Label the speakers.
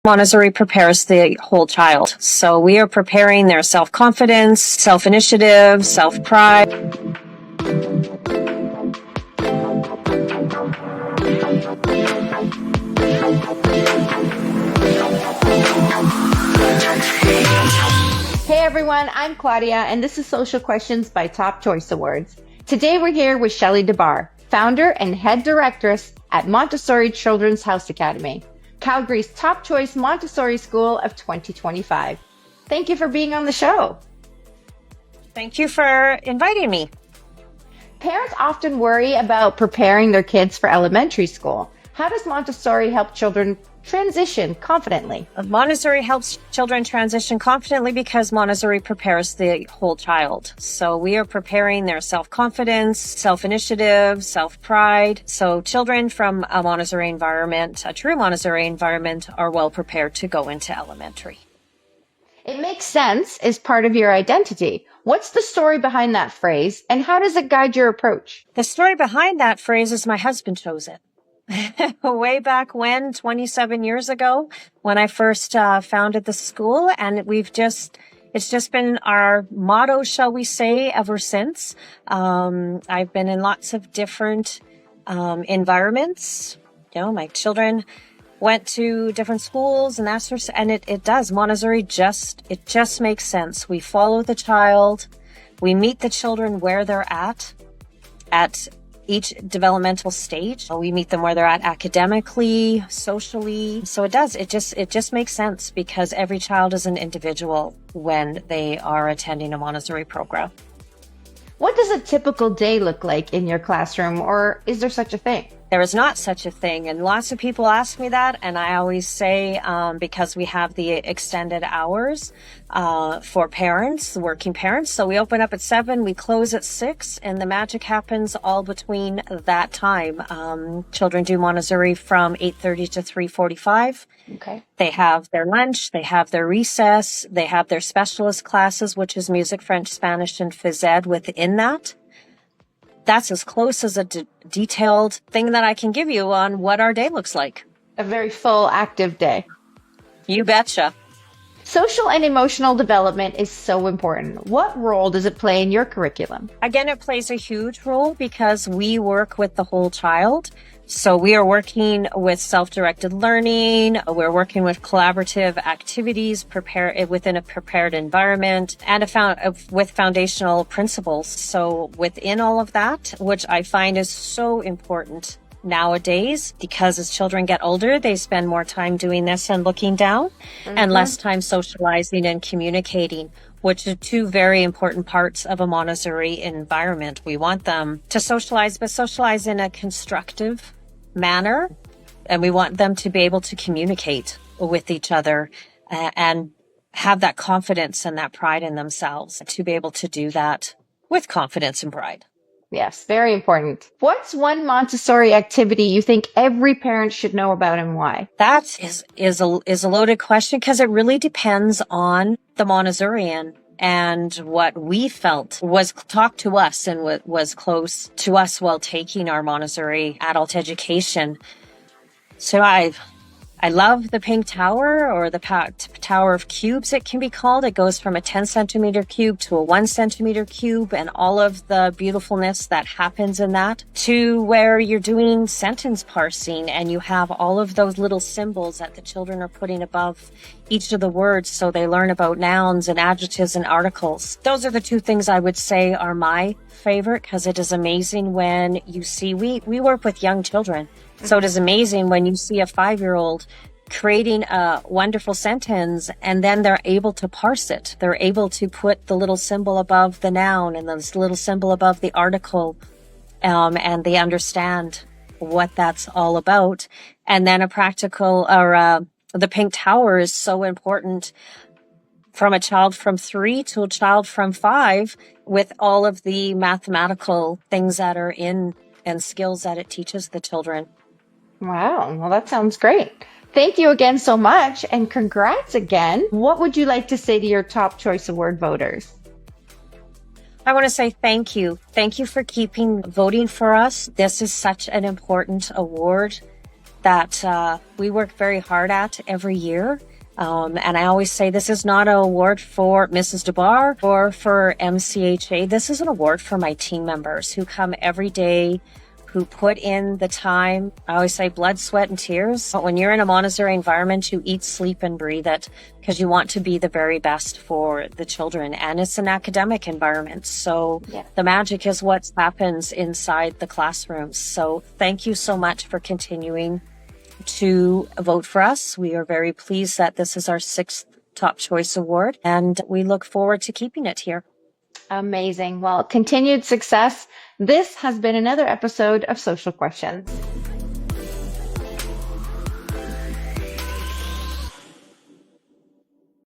Speaker 1: Montessori prepares the whole child. So we are preparing their self-confidence, self-initiative, self-pride.
Speaker 2: Hey everyone, I'm Claudia, and this is Social Questions by Top Choice Awards. Today we're here with Shelley DeBaar, founder and head directress at Montessori Children's House Academy, Calgary's top choice Montessori school of 2025. Thank you for being on the show.
Speaker 1: Thank you for inviting me.
Speaker 2: Parents often worry about preparing their kids for elementary school. How does Montessori help children transition confidently?
Speaker 1: Montessori helps children transition confidently because Montessori prepares the whole child. So we are preparing their self-confidence, self-initiative, self-pride. So children from a Montessori environment, a true Montessori environment, are well prepared to go into elementary.
Speaker 2: It makes sense as part of your identity. What's the story behind that phrase, and how does it guide your approach?
Speaker 1: The story behind that phrase is my husband chose it. Way back when, 27 years ago, when I first founded the school, and it's just been our motto, shall we say, ever since. I've been in lots of different environments. You know, my children went to different schools and that sort of, and it does. Montessori it just makes sense. We follow the child. We meet the children where they're at each developmental stage. We meet them where they're at academically, socially. So it just makes sense because every child is an individual when they are attending a Montessori program.
Speaker 2: What does a typical day look like in your classroom, or is there such a thing?
Speaker 1: There is not such a thing. And lots of people ask me that. And I always say, because we have the extended hours for parents, working parents. So we open up at 7, we close at 6, and the magic happens all between that time. Children do Montessori from 8:30 to 3:45.
Speaker 2: Okay.
Speaker 1: They have their lunch, they have their recess, they have their specialist classes, which is music, French, Spanish, and phys ed within that. That's as close as a detailed thing that I can give you on what our day looks like.
Speaker 2: A very full, active day.
Speaker 1: You betcha.
Speaker 2: Social and emotional development is so important. What role does it play in your curriculum?
Speaker 1: Again, it plays a huge role because we work with the whole child. So we are working with self-directed learning. We're working with collaborative activities, within a prepared environment, and with foundational principles. So within all of that, which I find is so important nowadays, because as children get older, they spend more time doing this and looking down, and less time socializing and communicating, which are two very important parts of a Montessori environment. We want them to socialize, but socialize in a constructive manner, and we want them to be able to communicate with each other and have that confidence and that pride in themselves to be able to do that with confidence and pride.
Speaker 2: Yes, very important. What's one Montessori activity you think every parent should know about, and why?
Speaker 1: That is a loaded question because it really depends on the Montessorian and what we felt was taught to us and what was close to us while taking our Montessori adult education. So I love the pink tower, or the tower of cubes, it can be called. It goes from a 10 centimeter cube to a 1 centimeter cube, and all of the beautifulness that happens in that, to where you're doing sentence parsing and you have all of those little symbols that the children are putting above each of the words, so they learn about nouns and adjectives and articles. Those are the two things I would say are my favorite, because it is amazing when you see, we work with young children. So it is amazing when you see a 5-year-old creating a wonderful sentence, and then they're able to parse it. They're able to put the little symbol above the noun and the little symbol above the article, and they understand what that's all about. And then the pink tower is so important from a child from 3 to a child from 5, with all of the mathematical things that are in and skills that it teaches the children.
Speaker 2: Wow. Well, that sounds great. Thank you again so much, and congrats again. What would you like to say to your Top Choice Award voters?
Speaker 1: I want to say thank you. Thank you for voting for us. This is such an important award. that we work very hard at every year. And I always say this is not an award for Mrs. DeBaar or for MCHA. This is an award for my team members who come every day, who put in the time. I always say blood, sweat, and tears. But when you're in a Montessori environment, you eat, sleep, and breathe it because you want to be the very best for the children. And it's an academic environment. So the magic is what happens inside the classrooms. So thank you so much for continuing to vote for us. We are very pleased that this is our 6th Top Choice Award, and we look forward to keeping it here.
Speaker 2: Amazing. Well, continued success. This has been another episode of Social Questions.